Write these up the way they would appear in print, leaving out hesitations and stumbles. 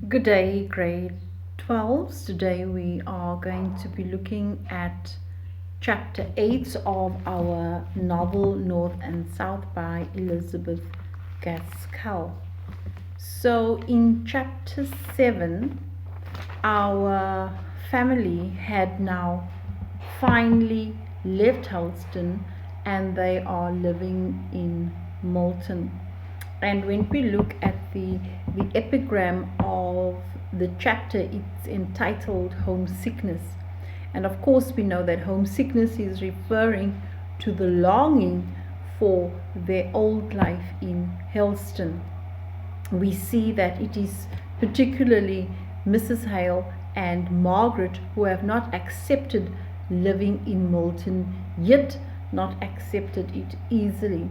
Good day, grade 12s. Today we are going to be looking at chapter 8 of our novel North and South by Elizabeth Gaskell. So, in chapter 7, our family had now finally left Helston and they are living in Malton. And when we look at the epigram of the chapter, it's entitled Homesickness. And of course, we know that homesickness is referring to the longing for their old life in Helston. We see that it is particularly Mrs. Hale and Margaret who have not accepted living in Malton, yet not accepted it easily.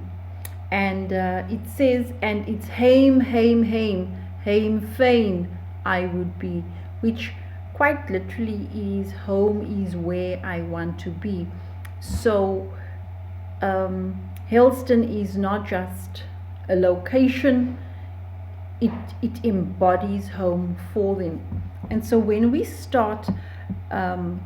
And it says, and it's hame fain I would be, which quite literally is home is where I want to be. So Helston is not just a location, it embodies home for them. And so when we start on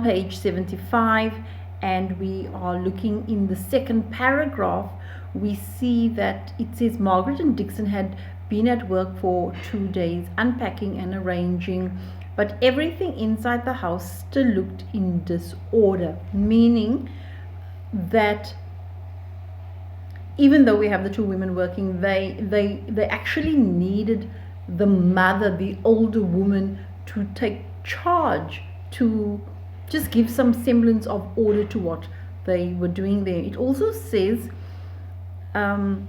page 75 and we are looking in the second paragraph, we see that it says Margaret and Dixon had been at work for 2 days unpacking and arranging, but everything inside the house still looked in disorder, meaning that even though we have the two women working, they actually needed the mother, the older woman, to take charge, to just give some semblance of order to what they were doing there. It also says, and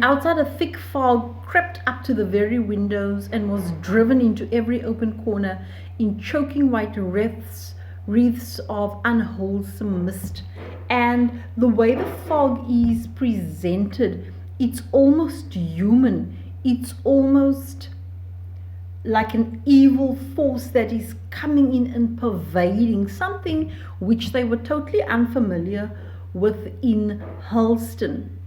outside a thick fog crept up to the very windows and was driven into every open corner in choking white wreaths of unwholesome mist. And the way the fog is presented, it's almost human. It's almost like an evil force that is coming in and pervading something which they were totally unfamiliar with in Helston.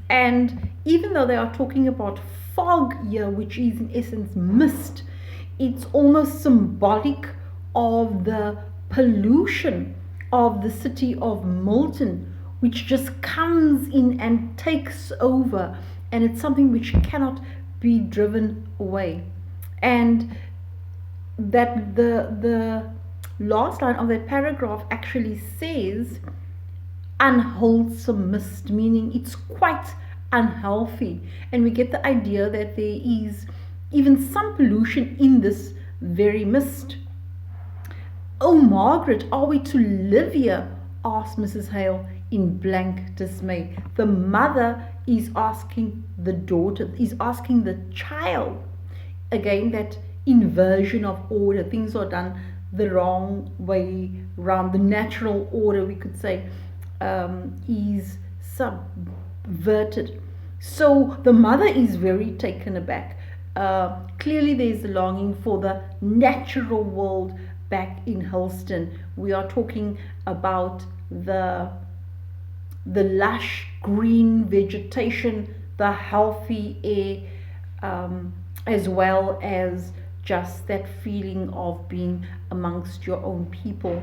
And even though they are talking about fog here, which is in essence mist, it's almost symbolic of the pollution of the city of Malton, which just comes in and takes over, and it's something which cannot be driven away. And that the last line of that paragraph actually says unwholesome mist, meaning it's quite unhealthy, and we get the idea that there is even some pollution in this very mist. "Oh, Margaret, are we to live here?" asked Mrs. Hale in blank dismay. The mother is asking the daughter, is asking the child. Again, that inversion of order. Things are done the wrong way round. The natural order, we could say, is subverted. So the mother is very taken aback. Clearly there's a longing for the natural world back in Helston. We are talking about the lush green vegetation, the healthy air, as well as just that feeling of being amongst your own people.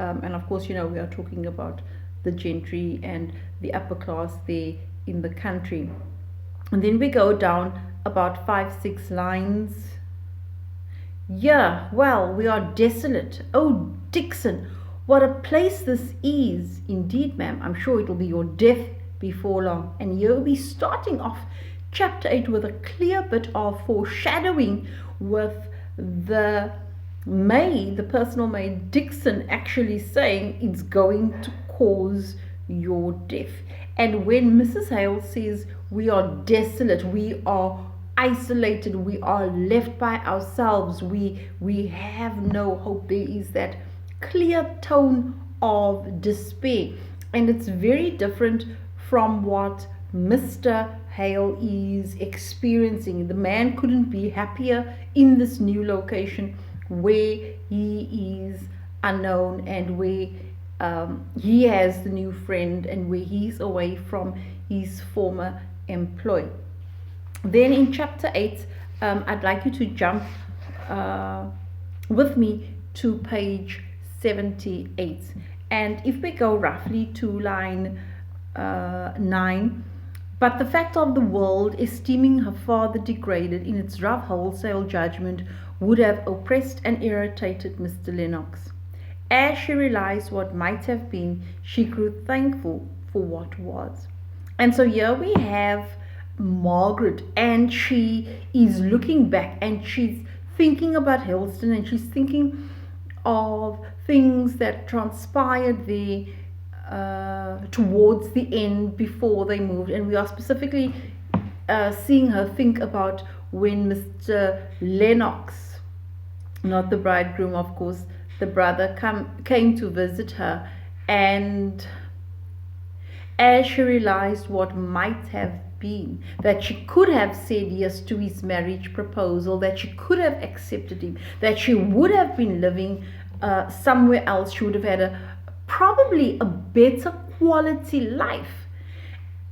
And of course, we are talking about the gentry and the upper class there in the country. And then we go down about 5-6 lines. "Yeah, well, we are desolate. Oh, Dixon, what a place this is." "Indeed, ma'am, I'm sure it'll be your death before long." And here we're starting off chapter 8 with a clear bit of foreshadowing, with the maid, the personal maid Dixon, actually saying it's going to cause your death. And when Mrs. Hale says we are desolate, we are isolated, we are left by ourselves, we have no hope, there is that clear tone of despair. And it's very different from what Mr. Hale is experiencing. The man couldn't be happier in this new location where he is unknown, and where he has the new friend, and where he's away from his former employ. Then in chapter 8, I'd like you to jump uh, with me to page 78. And if we go roughly to line 9, but the fact of the world esteeming her father degraded in its rough wholesale judgment would have oppressed and irritated Mr. Lennox. As she realized what might have been, she grew thankful for what was. And so here we have Margaret, and she is looking back and she's thinking about Helston, and she's thinking of things that transpired there towards the end before they moved. And we are specifically seeing her think about when Mr. Lennox, not the bridegroom, of course, the brother, came to visit her, and as she realized what might have been, that she could have said yes to his marriage proposal, that she could have accepted him, that she would have been living somewhere else, she would have had probably a better quality life.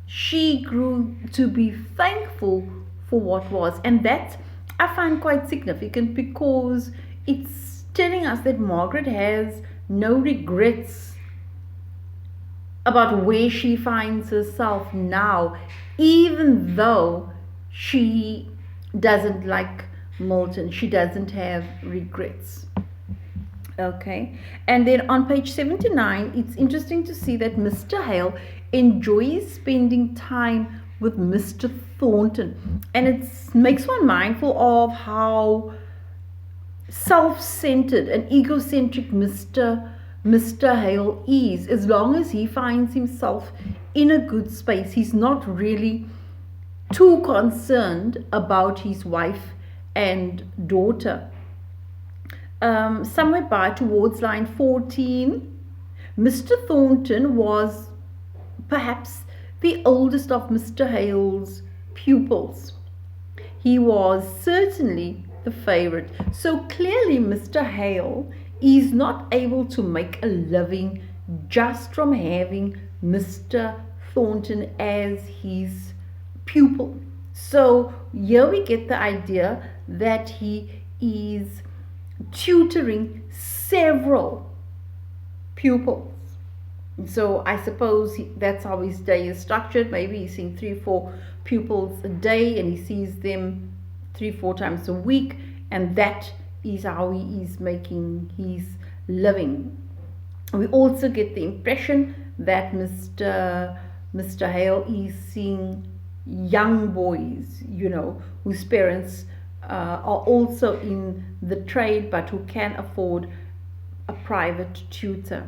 She grew to be thankful for what was, and that I find quite significant, because it's telling us that Margaret has no regrets about where she finds herself now, even though she doesn't like Milton. She doesn't have regrets. Okay, and then on page 79, it's interesting to see that Mr. Hale enjoys spending time with Mr. Thornton, and it makes one mindful of how self-centered and egocentric Mr. Hale is. As long as he finds himself in a good space, he's not really too concerned about his wife and daughter. Somewhere by towards line 14, Mr. Thornton was perhaps the oldest of Mr. Hale's pupils. He was certainly the favorite. So clearly Mr. Hale is not able to make a living just from having Mr. Thornton as his pupil. So here we get the idea that he is tutoring several pupils. So I suppose that's how his day is structured. Maybe he's seeing 3-4 pupils a day, and he sees them 3-4 times a week, and that is how he is making his living. We also get the impression that Mr. Hale is seeing young boys, whose parents are also in the trade, but who can afford a private tutor.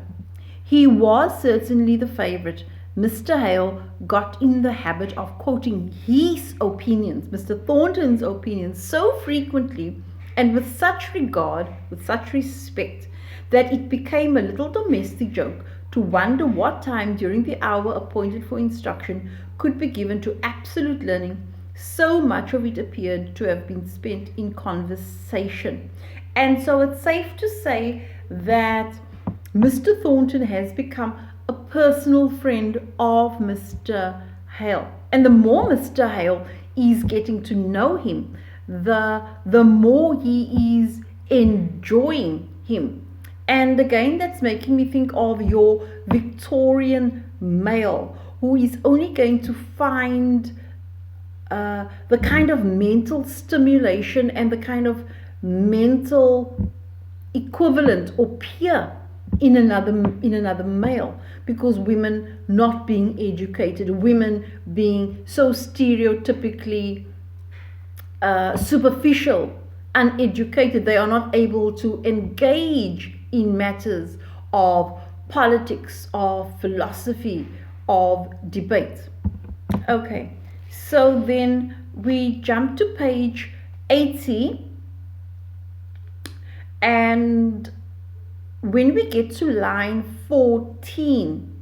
He was certainly the favorite. Mr. Hale got in the habit of quoting his opinions, Mr. Thornton's opinions, so frequently and with such regard, with such respect, that it became a little domestic joke to wonder what time during the hour appointed for instruction could be given to absolute learning. So much of it appeared to have been spent in conversation. And so it's safe to say that Mr. Thornton has become a personal friend of Mr. Hale. And the more Mr. Hale is getting to know him, the more he is enjoying him. And again, that's making me think of your Victorian male, who is only going to find the kind of mental stimulation and the kind of mental equivalent or peer in another male, because women not being educated, women being so stereotypically superficial, uneducated, they are not able to engage in matters of politics, of philosophy, of debate. Okay, so then we jump to page 80, and when we get to line 14,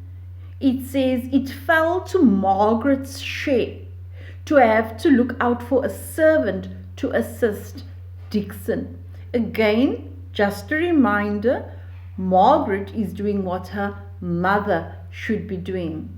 it says, it fell to Margaret's share to have to look out for a servant to assist Dixon. Again, just a reminder, Margaret is doing what her mother should be doing.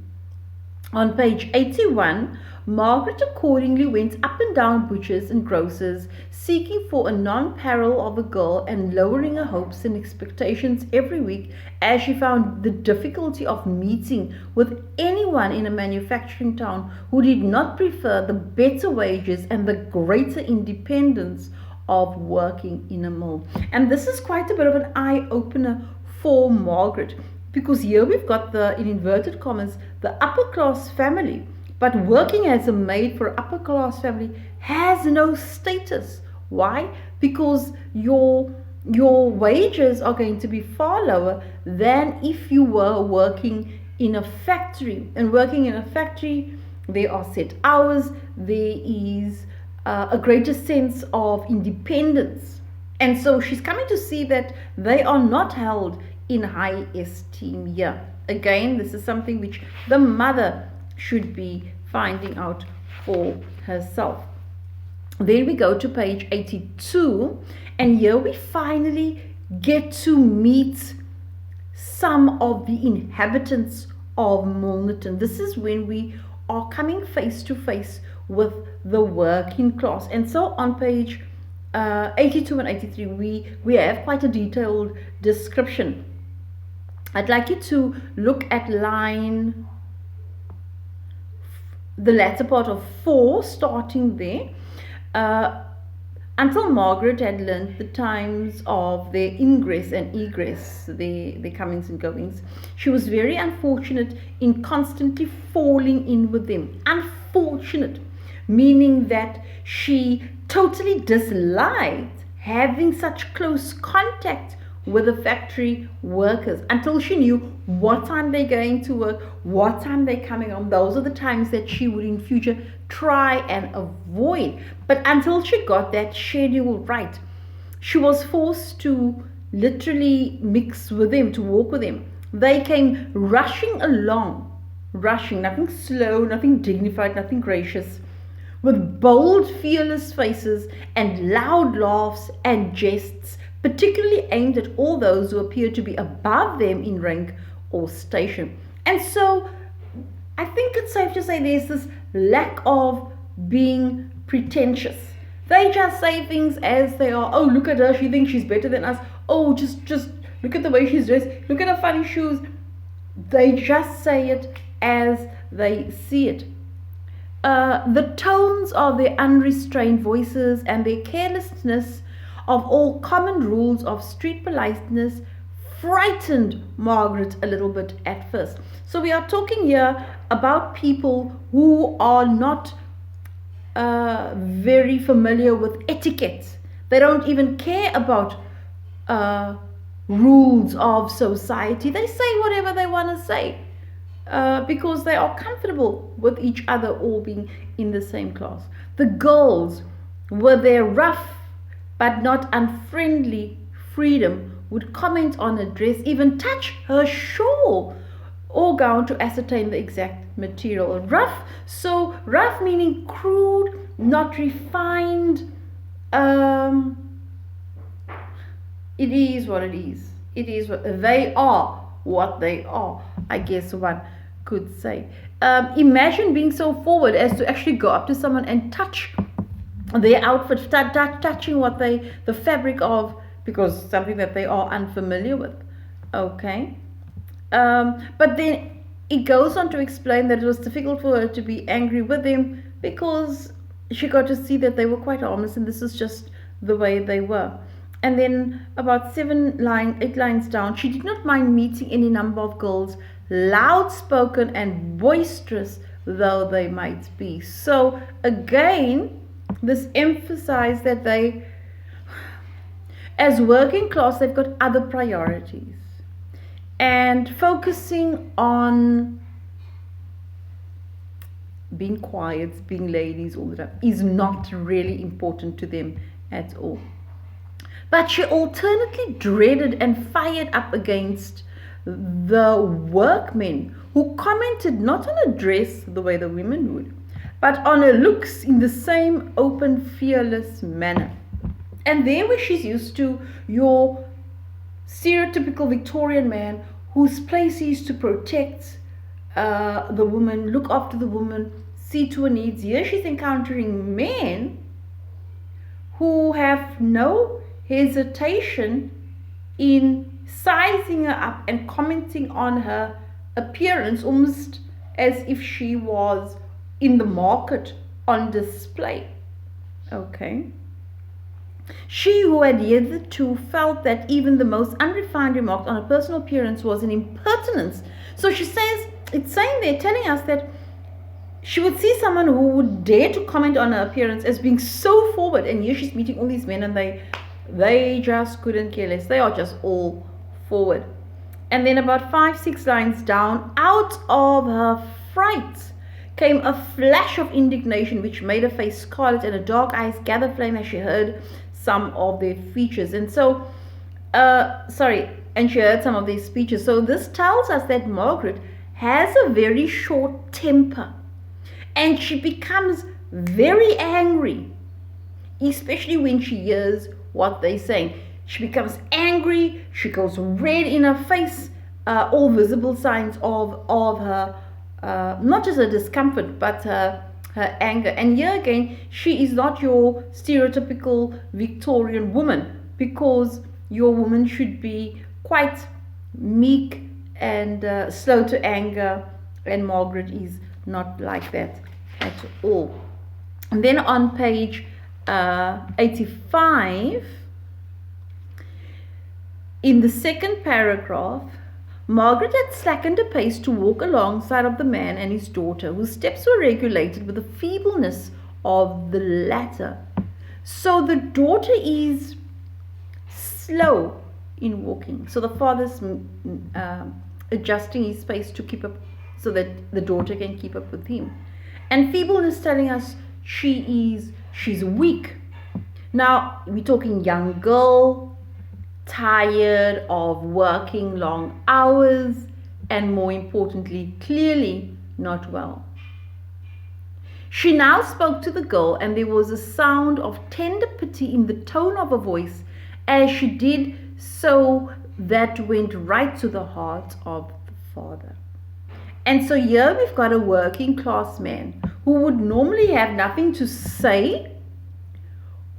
On page 81, Margaret accordingly went up and down butchers and grocers, seeking for a non-parole of a girl and lowering her hopes and expectations every week, as she found the difficulty of meeting with anyone in a manufacturing town who did not prefer the better wages and the greater independence of working in a mill. And this is quite a bit of an eye-opener for Margaret, because here we've got the, in inverted commas, the upper class family, but working as a maid for an upper class family has no status. Why? Because your wages are going to be far lower than if you were working in a factory. And working in a factory, there are set hours, there is a greater sense of independence. And so she's coming to see that they are not held in high esteem here. Again, this is something which the mother should be finding out for herself. Then we go to page 82, and here we finally get to meet some of the inhabitants of Milnerton. This is when we are coming face to face with the working class. And so on page 82 and 83, we have quite a detailed description. I'd like you to look at the latter part of 4, starting there. Until Margaret had learnt the times of their ingress and egress, their comings and goings, she was very unfortunate in constantly falling in with them. Unfortunate, meaning that she totally disliked having such close contact with the factory workers, until she knew what time they're going to work, what time they're coming home. Those are the times that she would in future try and avoid. But until she got that schedule right, she was forced to literally mix with them, to walk with them. They came rushing along, nothing slow, nothing dignified, nothing gracious, with bold, fearless faces and loud laughs and jests, particularly aimed at all those who appeared to be above them in rank or station. And so I think it's safe to say there's this lack of being pretentious. They just say things as they are. Oh, look at her, she thinks she's better than us. Oh, just look at the way she's dressed, look at her funny shoes. They just say it as they see it. The tones of their unrestrained voices and their carelessness of all common rules of street politeness frightened Margaret a little bit at first. So we are talking here about people who are not very familiar with etiquette. They don't even care about rules of society. They say whatever they want to say because they are comfortable with each other all being in the same class. The girls, with their rough but not unfriendly freedom, would comment on her dress, even touch her shawl or gown to ascertain the exact material. Rough, so rough meaning crude, not refined. It is what it is. It is what they are. What they are, I guess one could say. Imagine being so forward as to actually go up to someone and touch their outfit, touching what the fabric of, because something that they are unfamiliar with. Okay. But then it goes on to explain that it was difficult for her to be angry with them because she got to see that they were quite harmless and this is just the way they were. And then about 8 lines down, she did not mind meeting any number of girls, loud-spoken and boisterous though they might be. So again, this emphasized that they, as working class, they've got other priorities. And focusing on being quiet, being ladies all the time, is not really important to them at all. But she alternately dreaded and fired up against the workmen who commented not on her dress the way the women would, but on her looks in the same open, fearless manner. And there where she's used to your stereotypical Victorian man whose place is to protect the woman, look after the woman, see to her needs. Here she's encountering men who have no hesitation in sizing her up and commenting on her appearance almost as if she was in the market on display. Okay. She who had hitherto felt that even the most unrefined remark on her personal appearance was an impertinence. So she says, it's saying there, telling us that she would see someone who would dare to comment on her appearance as being so forward, and here she's meeting all these men and they just couldn't care less. They are just all forward. And then about 5-6 lines down, out of her fright came a flash of indignation which made her face scarlet and her dark eyes gather flame as she heard some of their features. And so, and she heard some of their speeches. So this tells us that Margaret has a very short temper and she becomes very angry, especially when she hears what they're saying. She becomes angry, she goes red in her face, all visible signs of her, not just her discomfort, but her anger. And here again, she is not your stereotypical Victorian woman, because your woman should be quite meek and slow to anger, and Margaret is not like that at all. And then on page 85, in the second paragraph, Margaret had slackened her pace to walk alongside of the man and his daughter, whose steps were regulated with the feebleness of the latter. So the daughter is slow in walking. So the father's adjusting his pace to keep up, so that the daughter can keep up with him. And feebleness telling us she's weak. Now we're talking young girl, tired of working long hours, and more importantly, clearly not well. She now spoke to the girl, and there was a sound of tender pity in the tone of her voice as she did so that went right to the heart of the father. And so here we've got a working class man who would normally have nothing to say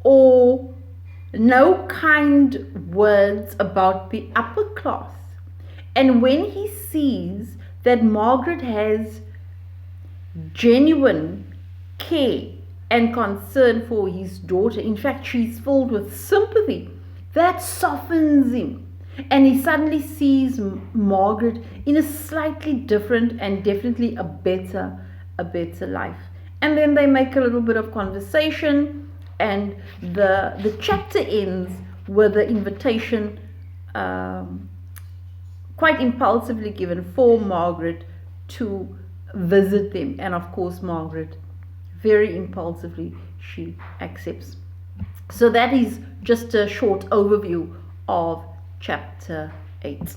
or no kind words about the upper class. And when he sees that Margaret has genuine care and concern for his daughter, in fact she's filled with sympathy, that softens him. And he suddenly sees Margaret in a slightly different and definitely a better life. And then they make a little bit of conversation, and the chapter ends with the invitation, quite impulsively given, for Margaret to visit them. And of course Margaret, very impulsively, she accepts. So that is just a short overview of chapter 8.